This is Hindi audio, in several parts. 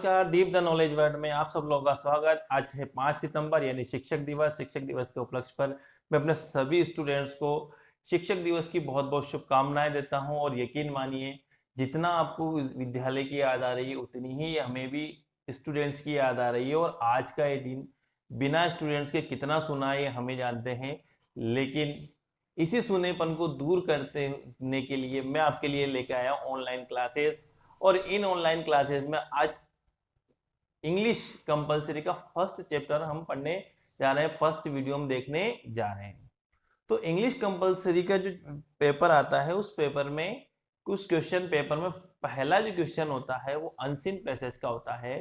नमस्कार, दीप द नॉलेज वर्ल्ड में आप सब लोगों का स्वागत। आज है 5 सितंबर यानी शिक्षक दिवस। शिक्षक दिवस के उपलक्ष्य पर मैं अपने सभी स्टूडेंट्स को शिक्षक दिवस की बहुत बहुत शुभकामनाएं देता हूं। और यकीन मानिए, जितना आपको इस विद्यालय की याद आ रही है उतनी ही हमें भी स्टूडेंट्स की याद आ रही है। और आज का ये दिन बिना स्टूडेंट्स के कितना सुना है हमें जानते हैं, लेकिन इसी सुनेपन को दूर करने के लिए मैं आपके लिए लेकर आया ऑनलाइन क्लासेस। और इन ऑनलाइन क्लासेस में आज इंग्लिश कंपलसरी का फर्स्ट चैप्टर हम पढ़ने जा रहे हैं, फर्स्ट वीडियो हम देखने जा रहे हैं। तो इंग्लिश कंपलसरी का जो पेपर आता है उस पेपर में कुछ क्वेश्चन पेपर में पहला जो क्वेश्चन होता है वो अनसीन पैसेज का होता है।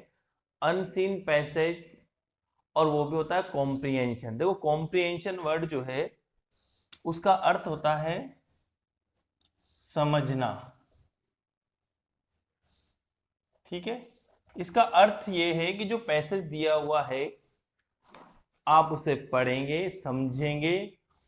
अनसीन पैसेज और वो भी होता है कॉम्प्रिहेंशन। देखो, कॉम्प्रिहेंशन वर्ड जो है उसका अर्थ होता है समझना, ठीक है। इसका अर्थ ये है कि जो पैसेज दिया हुआ है आप उसे पढ़ेंगे, समझेंगे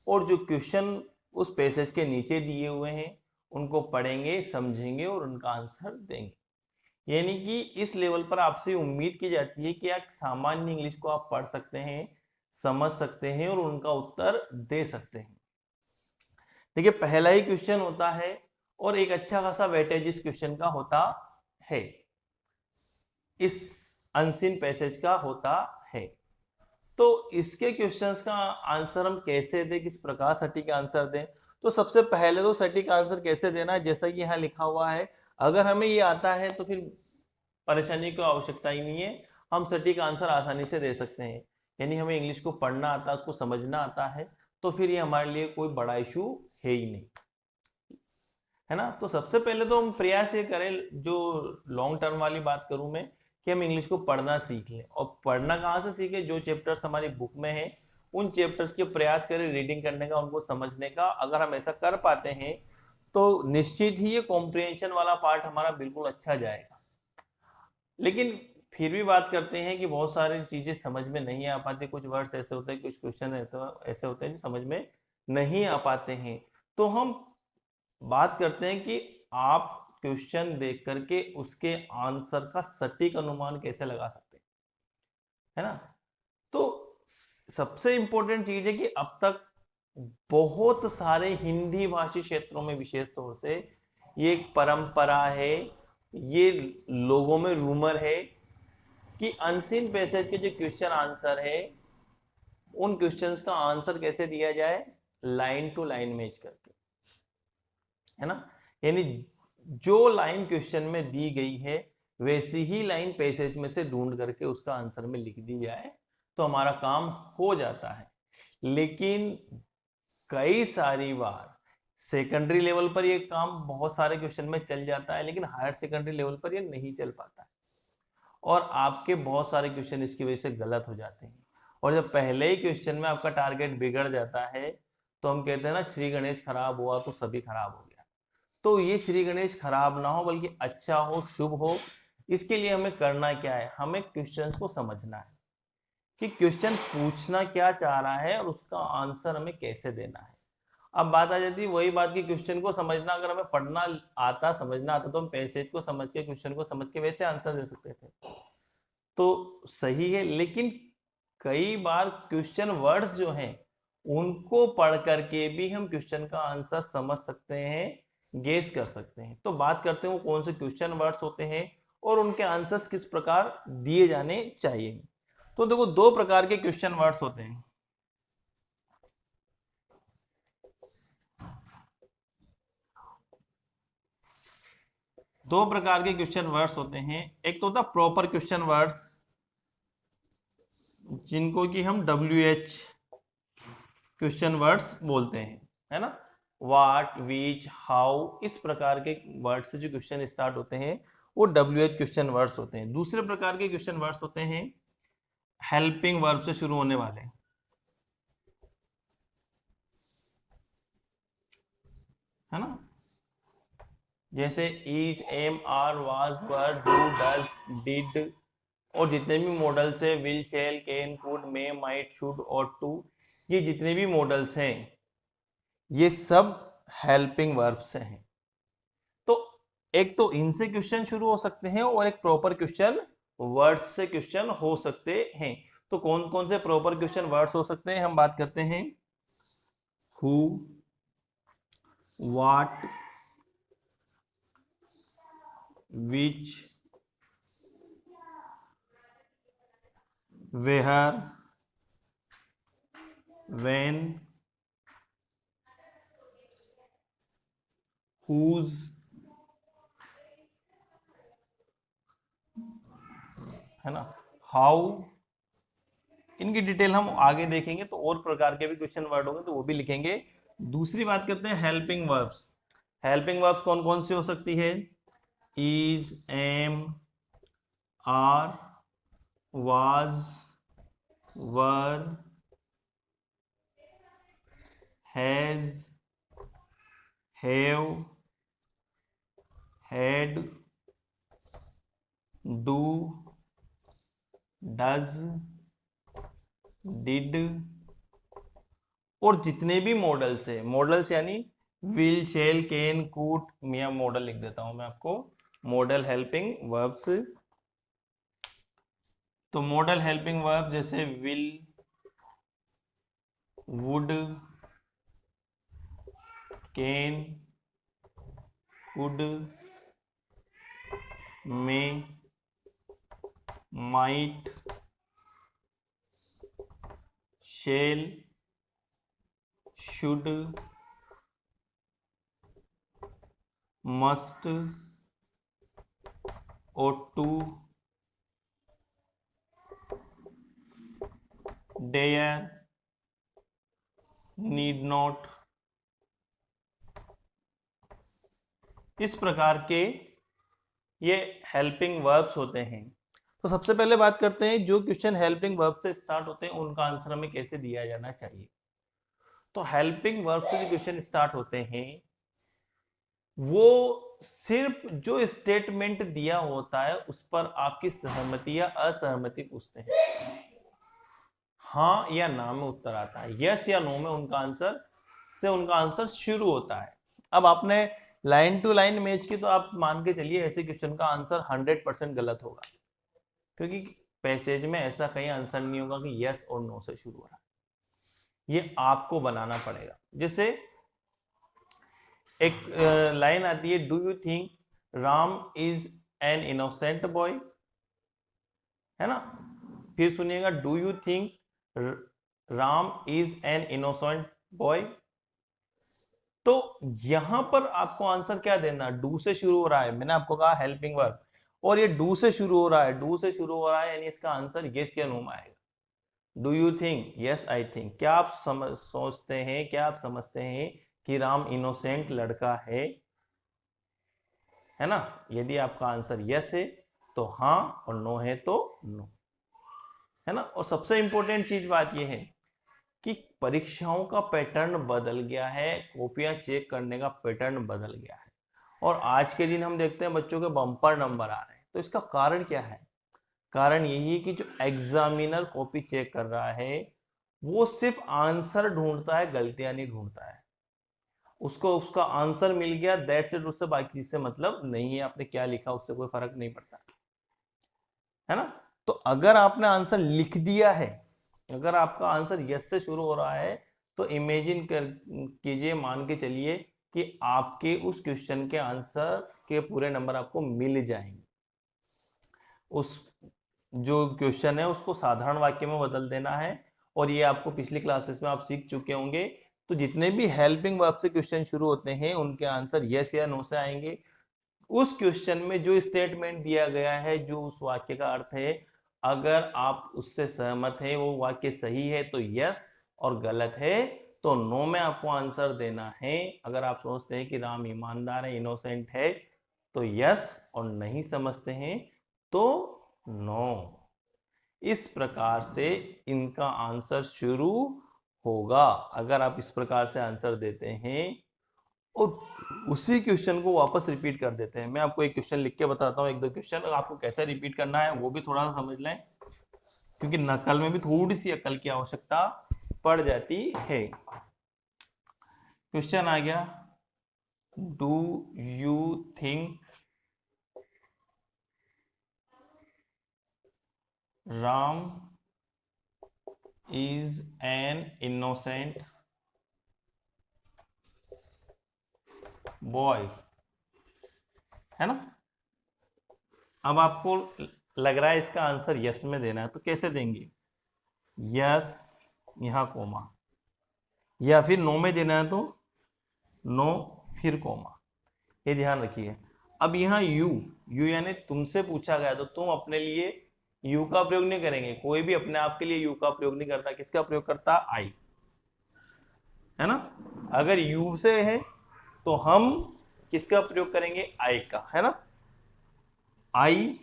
और जो क्वेश्चन उस पैसेज के नीचे दिए हुए हैं उनको पढ़ेंगे, समझेंगे और उनका आंसर देंगे। यानी कि इस लेवल पर आपसे उम्मीद की जाती है कि आप सामान्य इंग्लिश को आप पढ़ सकते हैं, समझ सकते हैं और उनका उत्तर दे सकते हैं। देखिए, पहला ही क्वेश्चन होता है और एक अच्छा खासा वेटेज इस क्वेश्चन का होता है, इस अनसीन पैसेज का होता है। तो इसके क्वेश्चंस का आंसर हम कैसे दें, किस प्रकार सटीक आंसर दें? तो सबसे पहले तो सटीक आंसर कैसे देना है, जैसा कि यहाँ लिखा हुआ है, अगर हमें ये आता है तो फिर परेशानी की आवश्यकता ही नहीं है, हम सटीक आंसर आसानी से दे सकते हैं। यानी हमें इंग्लिश को पढ़ना आता है, उसको समझना आता है, तो फिर ये हमारे लिए कोई बड़ा इशू है ही नहीं, है ना। तो सबसे पहले तो हम प्रयास ये करें, जो लॉन्ग टर्म वाली बात करूं मैं, कि हम इंग्लिश को पढ़ना सीख लें। और पढ़ना कहाँ से सीखें? जो चैप्टर्स हमारी बुक में हैं उन चैप्टर्स के प्रयास करें रीडिंग करने का, उनको समझने का। अगर हम ऐसा कर पाते हैं तो निश्चित ही ये कॉम्प्रिहेंशन वाला पार्ट हमारा बिल्कुल अच्छा जाएगा। लेकिन फिर भी बात करते हैं कि बहुत सारी चीजें समझ में नहीं आ पाती, कुछ वर्ड्स ऐसे होते हैं, कुछ क्वेश्चन ऐसे होते हैं जो समझ में नहीं आ पाते हैं। तो हम बात करते हैं कि आप क्वेश्चन देख करके उसके आंसर का सटीक अनुमान कैसे लगा सकते हैं, है ना। तो सबसे इंपॉर्टेंट चीज है कि अब तक बहुत सारे हिंदी भाषी क्षेत्रों में विशेष तौर से ये एक परंपरा है, ये लोगों में रूमर है कि अनसीन पैसेज के जो क्वेश्चन आंसर है उन क्वेश्चंस का आंसर कैसे दिया जाए, लाइन टू लाइन मैच करके, है ना। यानी जो लाइन क्वेश्चन में दी गई है वैसी ही लाइन पैसेज में से ढूंढ करके उसका आंसर में लिख दी जाए तो हमारा काम हो जाता है। लेकिन कई सारी बार सेकेंडरी लेवल पर ये काम बहुत सारे क्वेश्चन में चल जाता है, लेकिन हायर सेकेंडरी लेवल पर ये नहीं चल पाता है और आपके बहुत सारे क्वेश्चन इसकी वजह से गलत हो जाते हैं। और जब पहले ही क्वेश्चन में आपका टारगेट बिगड़ जाता है तो हम कहते हैं ना, श्री गणेश खराब हुआ तो सभी खराब हो गया। तो ये श्री गणेश खराब ना हो बल्कि अच्छा हो, शुभ हो, इसके लिए हमें करना क्या है, हमें क्वेश्चंस को समझना है कि क्वेश्चन पूछना क्या चाह रहा है और उसका आंसर हमें कैसे देना है। अब बात आ जाती है वही बात की, क्वेश्चन को समझना, अगर हमें पढ़ना आता, समझना आता तो हम पैसेज को समझ के, क्वेश्चन को समझ के वैसे आंसर दे सकते थे, तो सही है। लेकिन कई बार क्वेश्चन वर्ड्स जो हैं उनको पढ़ करके भी हम क्वेश्चन का आंसर समझ सकते हैं, गेस कर सकते हैं। तो बात करते हैं वो कौन से क्वेश्चन वर्ड्स होते हैं और उनके आंसर्स किस प्रकार दिए जाने चाहिए। तो देखो, दो प्रकार के क्वेश्चन वर्ड्स होते हैं। दो प्रकार के क्वेश्चन वर्ड्स होते हैं। एक तो होता है प्रॉपर क्वेश्चन वर्ड्स, जिनको कि हम WH क्वेश्चन वर्ड्स बोलते हैं, है ना। व्हाट, विच, हाउ, इस प्रकार के वर्ड से जो क्वेश्चन स्टार्ट होते हैं वो WH क्वेश्चन वर्ड्स होते हैं। दूसरे प्रकार के क्वेश्चन वर्ड्स होते हैं हेल्पिंग वर्ब से शुरू होने वाले, है ना, जैसे is, M, are, was, were, do, does, did, और जितने भी मॉडल्स है, will, shell, can, could, may, might, should और टू, ये जितने भी मॉडल्स हैं ये सब हेल्पिंग वर्ब्स हैं। तो एक तो इनसे क्वेश्चन शुरू हो सकते हैं और एक प्रॉपर क्वेश्चन वर्ड्स से क्वेश्चन हो सकते हैं। तो कौन कौन से प्रॉपर क्वेश्चन वर्ड्स हो सकते हैं, हम बात करते हैं। Who, what, which, where, when, whose, है ना, हाउ। इनकी डिटेल हम आगे देखेंगे, तो और प्रकार के भी क्वेश्चन वर्ड होंगे तो वो भी लिखेंगे। दूसरी बात करते हैं हेल्पिंग वर्ब्स। हेल्पिंग वर्ब्स कौन कौन सी हो सकती है? Is, M, are, was, were, has, have, had, do, does, did, और जितने भी मॉडल्स है, मॉडल्स यानी विल, शेल, कैन, कुड, मैं मॉडल लिख देता हूं मैं आपको, मॉडल हेल्पिंग वर्ब्स। तो मॉडल हेल्पिंग वर्ब जैसे will, would, can, could, may, might, shell, should, must, ought to, dare, need not। इस प्रकार के ये हेल्पिंग वर्ब्स होते हैं। तो सबसे पहले बात करते हैं जो क्वेश्चन हेल्पिंग वर्ब से स्टार्ट होते हैं उनका आंसर हमें कैसे दिया जाना चाहिए। तो हेल्पिंग वर्ब से जो क्वेश्चन स्टार्ट होते हैं वो सिर्फ जो स्टेटमेंट दिया होता है उस पर आपकी सहमति या असहमति पूछते हैं। हाँ या ना में उत्तर आता है, यस या नो में उनका आंसर शुरू होता है। अब आपने लाइन टू लाइन मैच की तो आप मान के चलिए ऐसे क्वेश्चन का आंसर 100% गलत होगा, क्योंकि पैसेज में ऐसा कहीं आंसर नहीं होगा कि यस और नो से शुरू हो रहा है, ये आपको बनाना पड़ेगा। जैसे एक लाइन आती है, do you think Ram is an innocent boy, है ना। फिर सुनिएगा, do you think Ram is an innocent boy. तो यहां पर आपको आंसर क्या देना, डू से शुरू हो रहा है, मैंने आपको कहा हेल्पिंग वर्ब, और ये डू से शुरू हो रहा है, यानी इसका आंसर यस या नो में आएगा। Do you think, yes I think. क्या आप सोचते हैं, क्या आप समझते हैं कि राम इनोसेंट लड़का है ना। यदि आपका आंसर यस है तो हाँ, और नो है तो नो, है ना। और सबसे इंपॉर्टेंट चीज बात यह है कि परीक्षाओं का पैटर्न बदल गया है, कॉपियां चेक करने का पैटर्न बदल गया है, और आज के दिन हम देखते हैं बच्चों के बम्पर नंबर आ रहे हैं। तो इसका कारण क्या है? कारण यही है कि जो एग्जामिनर कॉपी चेक कर रहा है वो सिर्फ आंसर ढूंढता है, गलतियां नहीं ढूंढता है। उसको उसका आंसर मिल गया, दैट्स इट, उससे बाकी चीज से मतलब नहीं है, आपने क्या लिखा उससे कोई फर्क नहीं पड़ता, है ना। तो अगर आपने आंसर लिख दिया है, अगर आपका आंसर यस से शुरू हो रहा है, तो इमेजिन कर कीजिए, मान के चलिए कि आपके उस क्वेश्चन के आंसर के पूरे नंबर आपको मिल जाएंगे। उस जो क्वेश्चन है उसको साधारण वाक्य में बदल देना है, और ये आपको पिछली क्लासेस में आप सीख चुके होंगे। तो जितने भी हेल्पिंग वर्ब से क्वेश्चन शुरू होते हैं उनके आंसर यस या नो से आएंगे। उस क्वेश्चन में जो स्टेटमेंट दिया गया है, जो उस वाक्य का अर्थ है, अगर आप उससे सहमत है, वो वाक्य सही है तो यस, और गलत है तो नो में आपको आंसर देना है। अगर आप सोचते हैं कि राम ईमानदार है, इनोसेंट है, तो यस, और नहीं समझते हैं तो नो। इस प्रकार से इनका आंसर शुरू होगा। अगर आप इस प्रकार से आंसर देते हैं और उसी क्वेश्चन को वापस रिपीट कर देते हैं, मैं आपको एक क्वेश्चन लिख के बताता हूँ, एक दो क्वेश्चन, आपको कैसे रिपीट करना है वो भी थोड़ा सा समझ लें, क्योंकि नकल में भी थोड़ी सी अकल की आवश्यकता पड़ जाती है। क्वेश्चन आ गया, do you think Ram is an innocent boy, है ना। अब आपको लग रहा है इसका आंसर यस में देना है, तो कैसे देंगे? यस यहां कोमा, या फिर नो में देना है तो नो फिर कोमा, ये ध्यान रखिए। अब यहाँ यू, यू यानी तुमसे पूछा गया, तो तुम अपने लिए यू का प्रयोग नहीं करेंगे, कोई भी अपने आप के लिए यू का प्रयोग नहीं करता, किसका प्रयोग करता? आई, है ना। अगर यू से है तो हम किसका प्रयोग करेंगे? आई का, है ना। आई,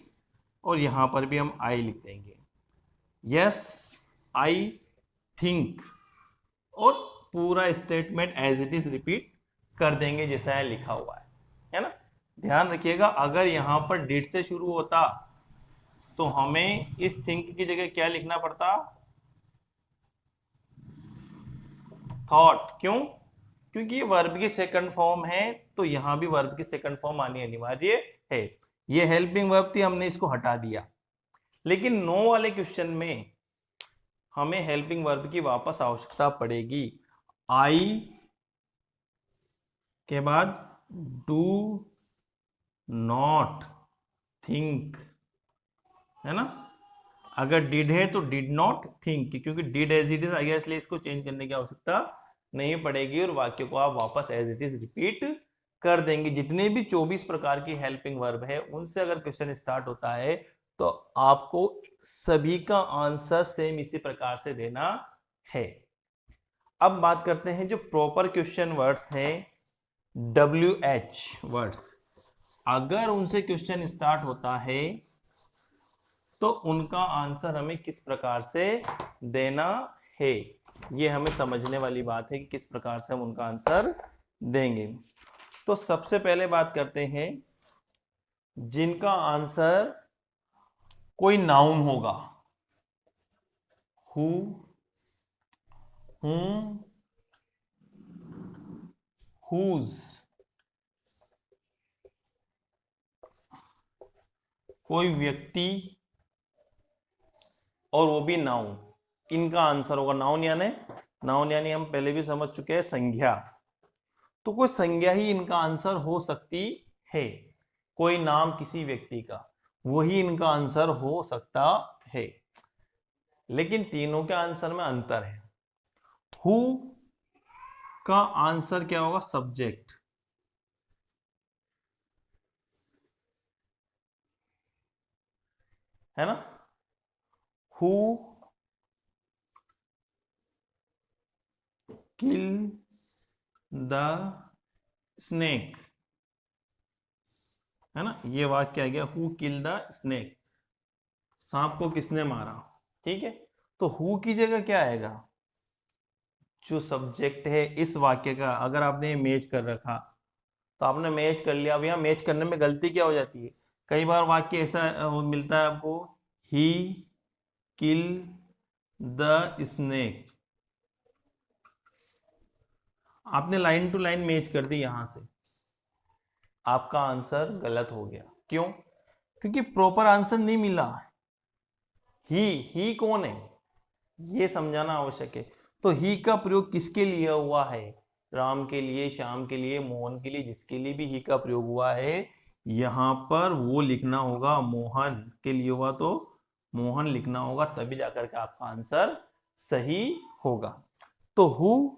और यहां पर भी हम आई लिख देंगे। यस आई थिंक, और पूरा statement as it is repeat कर देंगे जैसा है लिखा हुआ है ना। ध्यान रखिएगा, अगर यहां पर डिड से शुरू होता तो हमें इस थिंक की जगह क्या लिखना पड़ता? थॉट। क्यों? क्योंकि ये वर्ब की सेकंड फॉर्म है, तो यहां भी वर्ब की सेकंड फॉर्म आनी अनिवार्य है। ये हेल्पिंग वर्ब थी, हमने इसको हटा दिया। लेकिन नो वाले क्वेश्चन में हमें हेल्पिंग वर्ब की वापस आवश्यकता पड़ेगी। आई के बाद डू नॉट थिंक, है ना। अगर डिड है तो डिड नॉट थिंक, क्योंकि डिड एज इट इज आ गया, इसलिए इसको चेंज करने की आवश्यकता नहीं पड़ेगी, और वाक्य को आप वापस एज इट इज रिपीट कर देंगे। जितने भी 24 प्रकार की हेल्पिंग वर्ब है, उनसे अगर क्वेश्चन स्टार्ट होता है तो आपको सभी का आंसर सेम इसी प्रकार से देना है। अब बात करते हैं जो प्रॉपर क्वेश्चन वर्ड्स हैं, WH वर्ड्स। अगर उनसे क्वेश्चन स्टार्ट होता है तो उनका आंसर हमें किस प्रकार से देना है, ये हमें समझने वाली बात है कि किस प्रकार से हम उनका आंसर देंगे। तो सबसे पहले बात करते हैं जिनका आंसर कोई नाउन होगा। हु, whom, whose, कोई व्यक्ति, और वो भी नाउन, इनका आंसर होगा। नाउन यानी हम पहले भी समझ चुके हैं संज्ञा, तो कोई संज्ञा ही इनका आंसर हो सकती है। कोई नाम किसी व्यक्ति का, वही इनका आंसर हो सकता है। लेकिन तीनों के आंसर में अंतर है। हु का आंसर क्या होगा? सब्जेक्ट, है ना। हु किल द स्नेक, है ना। ये वाक्य आ गया, हु किल द स्नेक, सांप को किसने मारा, ठीक है। तो हु की जगह क्या आएगा? जो सब्जेक्ट है इस वाक्य का, अगर आपने मैच कर रखा तो आपने मैच कर लिया। अब यहाँ मैच करने में गलती क्या हो जाती है? कई बार वाक्य ऐसा मिलता है आपको, ही किल द स्नेक, आपने लाइन टू लाइन मैच कर दी, यहां से आपका आंसर गलत हो गया। क्यों? क्योंकि प्रॉपर आंसर नहीं मिला। ही कौन है, ये समझाना आवश्यक है। तो ही का प्रयोग किसके लिए हुआ है? राम के लिए, श्याम के लिए, मोहन के लिए, जिसके लिए भी ही का प्रयोग हुआ है, यहां पर वो लिखना होगा। मोहन के लिए हुआ तो मोहन लिखना होगा, तभी जाकर के आपका आंसर सही होगा। तो हु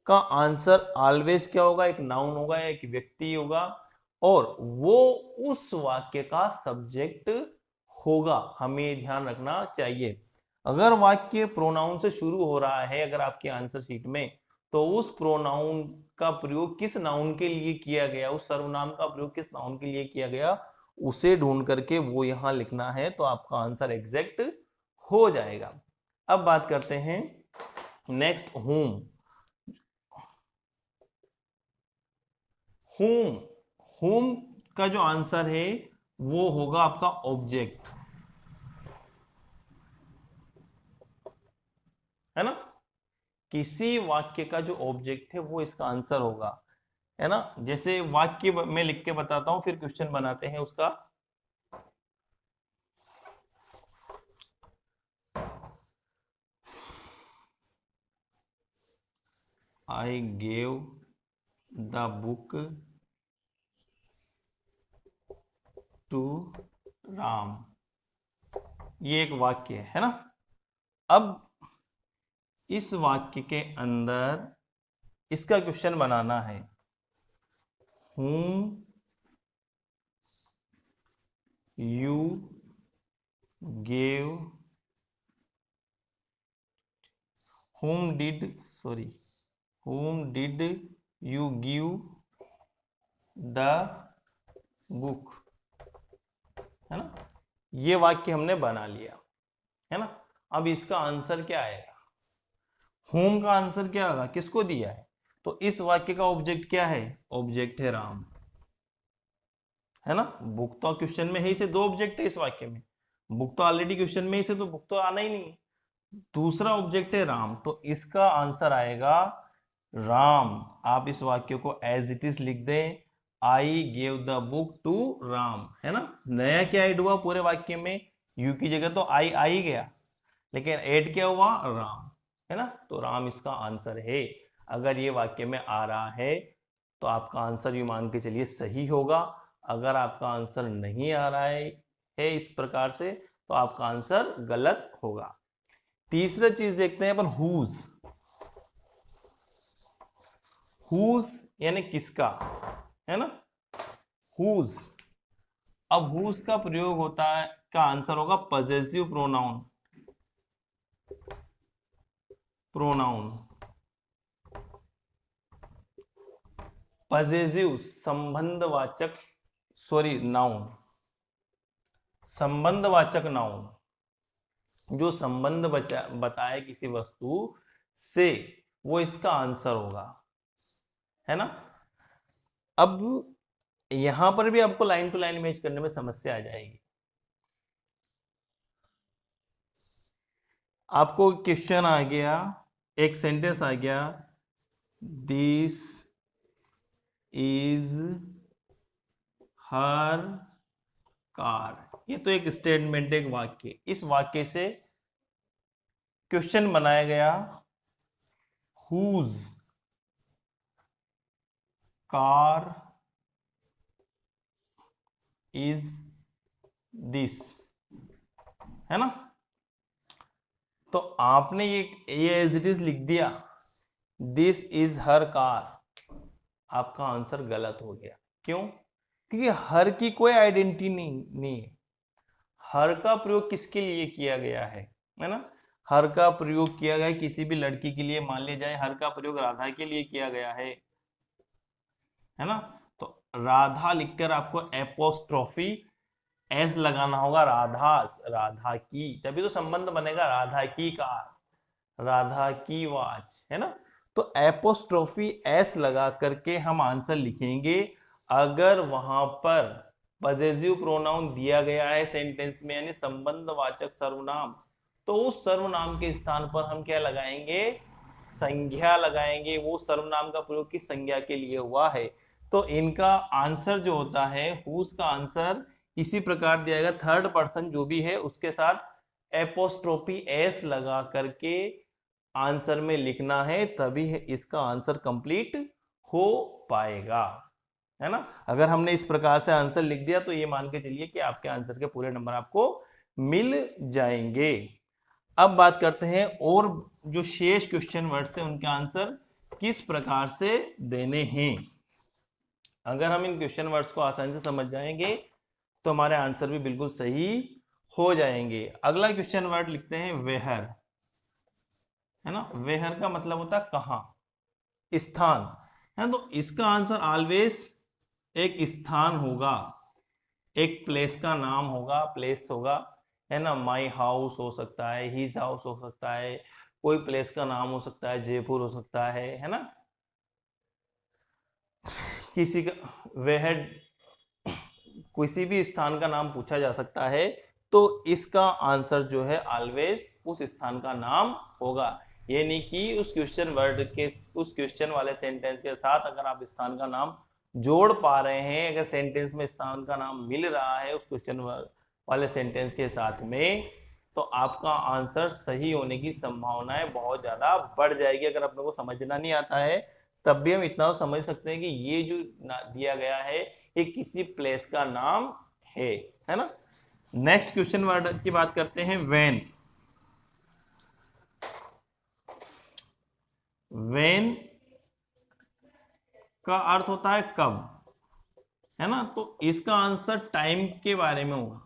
का आंसर ऑलवेज क्या होगा? एक नाउन होगा, एक व्यक्ति होगा, और वो उस वाक्य का सब्जेक्ट होगा। हमें ध्यान रखना चाहिए। अगर वाक्य प्रोनाउन से शुरू हो रहा है अगर आपके आंसर शीट में, तो उस प्रोनाउन का प्रयोग किस नाउन के लिए किया गया, उस सर्वनाम का प्रयोग किस नाउन के लिए किया गया, उसे ढूंढ करके वो यहां लिखना है, तो आपका आंसर एग्जैक्ट हो जाएगा। अब बात करते हैं नेक्स्ट, होम। होम, होम का जो आंसर है वो होगा आपका ऑब्जेक्ट, है ना। किसी वाक्य का जो ऑब्जेक्ट है वो इसका आंसर होगा, है ना। जैसे वाक्य में लिख के बताता हूं, फिर क्वेश्चन बनाते हैं उसका। I gave the book to Ram. ये एक वाक्य है ना। अब इस वाक्य के अंदर इसका क्वेश्चन बनाना है, whom you gave, whom did you give the book, है ना। ये वाक्य हमने बना लिया है ना। अब इसका आंसर क्या आएगा, होम का आंसर क्या होगा, किसको दिया है, तो इस वाक्य का ऑब्जेक्ट क्या है, ऑब्जेक्ट है राम, है ना। बुक तो क्वेश्चन में है, से दो ऑब्जेक्ट है इस वाक्य में, बुक तो ऑलरेडी क्वेश्चन में ही से, तो बुक तो आना ही नहीं है। दूसरा ऑब्जेक्ट है राम, तो इसका आंसर आएगा राम। आप इस वाक्य को एज इट इज लिख दें, I gave the book to Ram, है ना। नया क्या ऐड हुआ पूरे वाक्य में, यू की जगह तो आई गया, लेकिन ऐड क्या हुआ, राम, है ना। तो राम इसका आंसर है। अगर ये वाक्य में आ रहा है तो आपका आंसर ये मान के चलिए सही होगा। अगर आपका आंसर नहीं आ रहा है इस प्रकार से, तो आपका आंसर गलत होगा। तीसरा चीज देखते हैं अपन, हुज यानी किसका, है ना, हुज। अब हुज का प्रयोग होता है, का आंसर होगा पजेसिव प्रोनाउन। पजेसिव संबंधवाचक, नाउन, संबंधवाचक नाउन, जो संबंध बताए किसी वस्तु से, वो इसका आंसर होगा, है ना। अब यहां पर भी आपको लाइन टू लाइन मैच करने में समस्या आ जाएगी। आपको क्वेश्चन आ गया, एक सेंटेंस आ गया, दिस इज हर कार। ये तो एक स्टेटमेंट, एक वाक्य। इस वाक्य से क्वेश्चन बनाया गया, हुज कार इज दिस, है ना। तो आपने ये एज इट इज लिख दिया, दिस इज हर कार, आपका आंसर गलत हो गया। क्यों, क्योंकि हर की कोई आइडेंटिटी नहीं है। हर का प्रयोग किसके लिए किया गया है ना। हर का प्रयोग किया गया है किसी भी लड़की के लिए, मान लिया जाए हर का प्रयोग राधा के लिए किया गया है ना। तो राधा लिखकर आपको एपोस्ट्रोफी एस लगाना होगा, राधा की, तभी तो संबंध बनेगा, राधा की कार, राधा की वॉच, है ना। तो एपोस्ट्रोफी एस लगा करके हम आंसर लिखेंगे। अगर वहां पर पजेसिव प्रोनाउन दिया गया है सेंटेंस में, यानी संबंधवाचक सर्वनाम, तो उस सर्वनाम के स्थान पर हम क्या लगाएंगे, संज्ञा लगाएंगे। वो सर्वनाम का प्रयोग किस संज्ञा के लिए हुआ है। तो इनका आंसर जो होता है, हुज का आंसर इसी प्रकार दिया जाएगा, थर्ड पर्सन जो भी है उसके साथ एपोस्ट्रोफी एस लगा करके आंसर में लिखना है, तभी इसका आंसर कंप्लीट हो पाएगा, है ना। अगर हमने इस प्रकार से आंसर लिख दिया तो ये मान के चलिए कि आपके आंसर के पूरे नंबर आपको मिल जाएंगे। अब बात करते हैं और जो शेष क्वेश्चन वर्ड्स हैं उनके आंसर किस प्रकार से देने हैं। अगर हम इन क्वेश्चन वर्ड्स को आसानी से समझ जाएंगे तो हमारे आंसर भी बिल्कुल सही हो जाएंगे। अगला क्वेश्चन वर्ड लिखते हैं वेहर, है ना। वेहर का मतलब होता है कहां, स्थान, है। तो इसका आंसर ऑलवेज एक स्थान होगा, एक प्लेस का नाम होगा, प्लेस होगा, है ना। माई हाउस हो सकता है, हिज हाउस हो सकता है, कोई प्लेस का नाम हो सकता है, जयपुर हो सकता है ना। किसी का वह किसी भी स्थान का नाम पूछा जा सकता है, तो इसका आंसर जो है ऑलवेज उस स्थान का नाम होगा। ये नहीं कि उस क्वेश्चन वर्ड के, उस क्वेश्चन वाले सेंटेंस के साथ अगर आप स्थान का नाम जोड़ पा रहे हैं, अगर सेंटेंस में स्थान का नाम मिल रहा है उस क्वेश्चन वाले सेंटेंस के साथ में, तो आपका आंसर सही होने की संभावनाएं बहुत ज्यादा बढ़ जाएगी। अगर अपने को समझना नहीं आता है तब भी हम इतना समझ सकते हैं कि ये जो दिया गया है ये किसी प्लेस का नाम है ना। नेक्स्ट क्वेश्चन वर्ड की बात करते हैं, व्हेन। व्हेन का अर्थ होता है कब, है ना। तो इसका आंसर टाइम के बारे में होगा,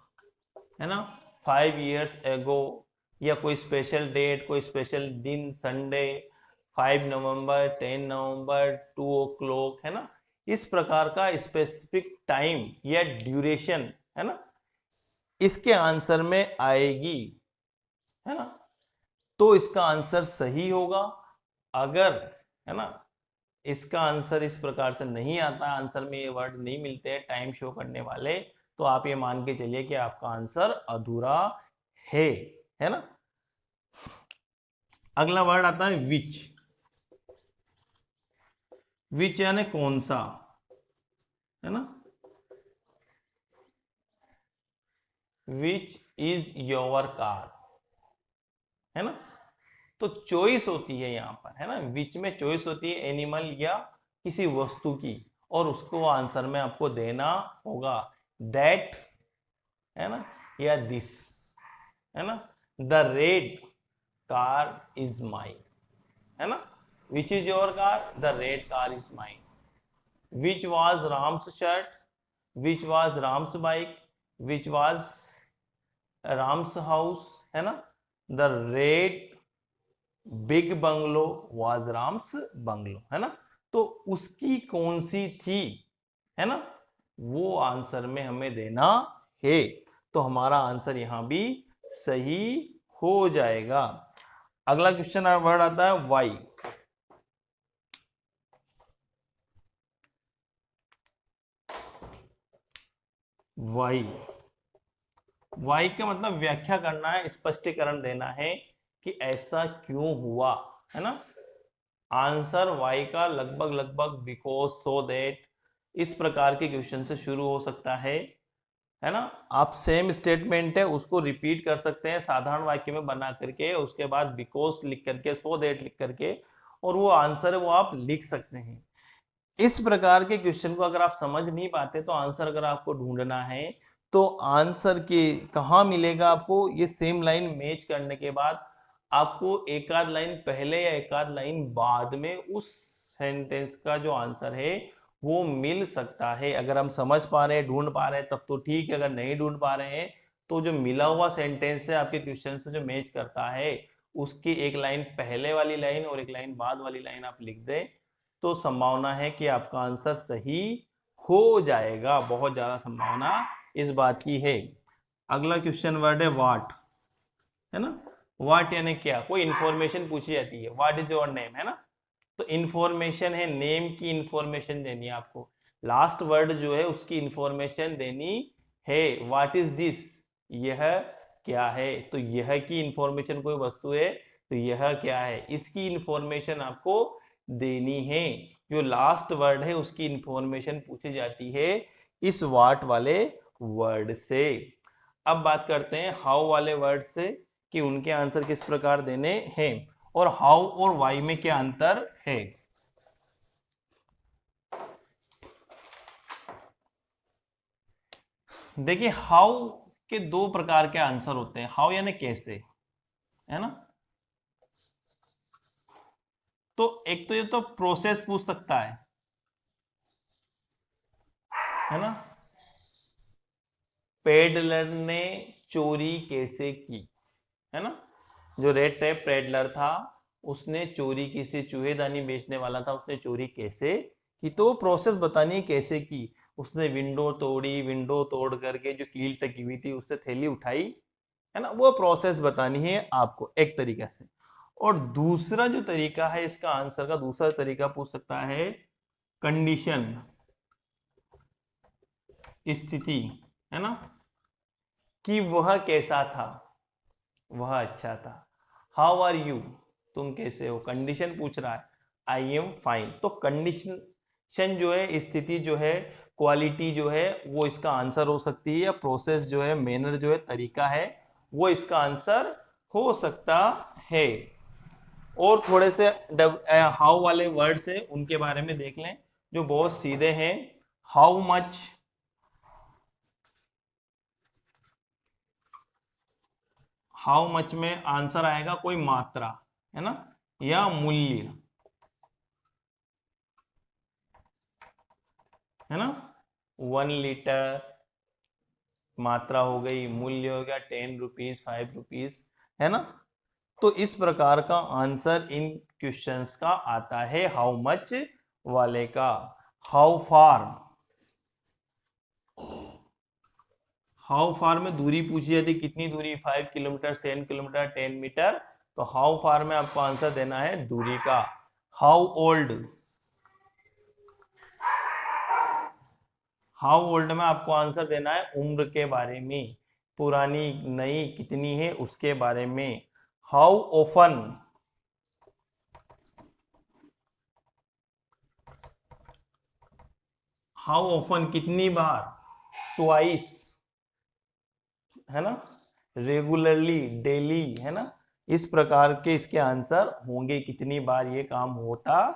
है ना। 5 years एगो, या कोई स्पेशल डेट, कोई स्पेशल दिन, संडे, 5 नवंबर, 10 नवंबर, 2 o'clock, है ना। इस प्रकार का स्पेसिफिक टाइम या ड्यूरेशन, है ना, इसके आंसर में आएगी, है ना। तो इसका आंसर सही होगा। अगर, है ना, इसका आंसर इस प्रकार से नहीं आता, आंसर में ये वर्ड नहीं मिलते हैं टाइम शो करने वाले, तो आप ये मान के चलिए कि आपका आंसर अधूरा है ना। अगला वर्ड आता है विच। विच यानी कौन सा, है ना। विच इज योर कार, है ना। तो चॉइस होती है यहां पर, है ना। विच में चॉइस होती है एनिमल या किसी वस्तु की, और उसको आंसर में आपको देना होगा दैट, है ना, या दिस, है ना। The red car is mine, है ना। Which is your car, the red car is mine. Which was Ram's shirt, which was Ram's bike, which was Ram's house, है ना। The red big bungalow was Ram's bungalow, है ना। तो उसकी कौन सी थी, है ना, वो आंसर में हमें देना है। तो हमारा आंसर यहां भी सही हो जाएगा। अगला क्वेश्चन वर्ड आता है वाई। वाई, वाई का मतलब व्याख्या करना है, स्पष्टीकरण देना है कि ऐसा क्यों हुआ, है ना। आंसर वाई का लगभग बिकॉज, सो दैट, इस प्रकार के क्वेश्चन से शुरू हो सकता है ना। आप सेम स्टेटमेंट है उसको रिपीट कर सकते हैं साधारण वाक्य में बना करके, उसके बाद बिकॉज लिख करके, सो दैट लिख करके, और वो आंसर है वो आप लिख सकते हैं। इस प्रकार के क्वेश्चन को अगर आप समझ नहीं पाते तो आंसर अगर आपको ढूंढना है तो आंसर के कहाँ मिलेगा आपको, ये सेम लाइन मैच करने के बाद आपको एक आध लाइन पहले या एक आध लाइन बाद में उस सेंटेंस का जो आंसर है वो मिल सकता है। अगर हम समझ पा रहे हैं, ढूंढ पा रहे हैं तब तो ठीक है, अगर नहीं ढूंढ पा रहे हैं तो जो मिला हुआ सेंटेंस है आपके क्वेश्चन से जो मैच करता है उसकी एक लाइन पहले वाली लाइन और एक लाइन बाद वाली लाइन आप लिख दें तो संभावना है कि आपका आंसर सही हो जाएगा। बहुत ज्यादा संभावना इस बात की है। अगला क्वेश्चन वर्ड है वाट, है ना। वाट यानी क्या, कोई इंफॉर्मेशन पूछी जाती है, व्हाट इज योर नेम, है ना। तो इंफॉर्मेशन है, नेम की इंफॉर्मेशन देनी है आपको, लास्ट वर्ड जो है उसकी इंफॉर्मेशन देनी है। व्हाट इज दिस, यह क्या है, तो यह की इंफॉर्मेशन कोई वस्तु है तो यह क्या है, इसकी इंफॉर्मेशन आपको देनी है। जो लास्ट वर्ड है उसकी इंफॉर्मेशन पूछी जाती है इस वाट वाले वर्ड से। अब बात करते हैं हाउ वाले वर्ड से कि उनके आंसर किस प्रकार देने हैं और हाउ और वाई में क्या अंतर है। देखिए हाउ के दो प्रकार के आंसर होते हैं, हाउ यानी कैसे, है ना। तो एक तो ये तो प्रोसेस पूछ सकता है ना। पेडलर ने चोरी कैसे की, है ना। जो रेड टेप पेडलर था उसने चोरी की, से चूहेदानी बेचने वाला था, उसने चोरी कैसे की, तो प्रोसेस बतानी है कैसे की। उसने विंडो तोड़ी, विंडो तोड़ करके जो कील टकी हुई थी उससे थैली उठाई, है ना, वो प्रोसेस बतानी है आपको एक तरीके से। और दूसरा जो तरीका है इसका आंसर का दूसरा तरीका पूछ सकता है कंडीशन, स्थिति, है ना, कि वह कैसा था, वह अच्छा था। हाउ आर यू, तुम कैसे हो, कंडीशन पूछ रहा है, आई एम फाइन। तो कंडीशन जो है, स्थिति जो है, क्वालिटी जो है, वो इसका आंसर हो सकती है, या प्रोसेस जो है, मैनर जो है, तरीका है, वो इसका आंसर हो सकता है। और थोड़े से हाउ वाले वर्ड्स है उनके बारे में देख लें जो बहुत सीधे हैं। हाउ मच, हाउ मच में आंसर आएगा कोई मात्रा, है ना, या मूल्य, है ना। 1 लीटर मात्रा हो गई, मूल्य हो गया 10 रुपीज, 5 रुपीज, है ना। तो इस प्रकार का आंसर इन क्वेश्चंस का आता है हाउ मच वाले का। हाउ फार, हाउ फार में दूरी पूछी जाती, कितनी दूरी, 5 किलोमीटर, 10 किलोमीटर, 10 मीटर। तो हाउ फार में आपको आंसर देना है दूरी का। हाउ ओल्ड, हाउ ओल्ड में आपको आंसर देना है उम्र के बारे में, पुरानी नई कितनी है उसके बारे में। हाउ ओफन, हाउ ओफन कितनी बार, ट्वाइस, है ना, रेगुलरली, डेली, है ना। इस प्रकार के इसके आंसर होंगे, कितनी बार ये काम होता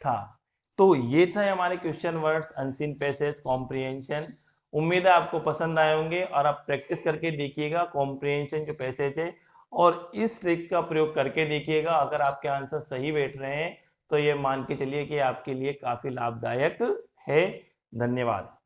था। तो ये थे हमारे question words, unseen passage, comprehension. उम्मीद है आपको पसंद आए होंगे और आप प्रैक्टिस करके देखिएगा कॉम्प्रिहेंशन के पैसेज है, और इस ट्रिक का प्रयोग करके देखिएगा। अगर आपके आंसर सही बैठ रहे हैं तो ये मान के चलिए कि आपके लिए काफी लाभदायक है। धन्यवाद।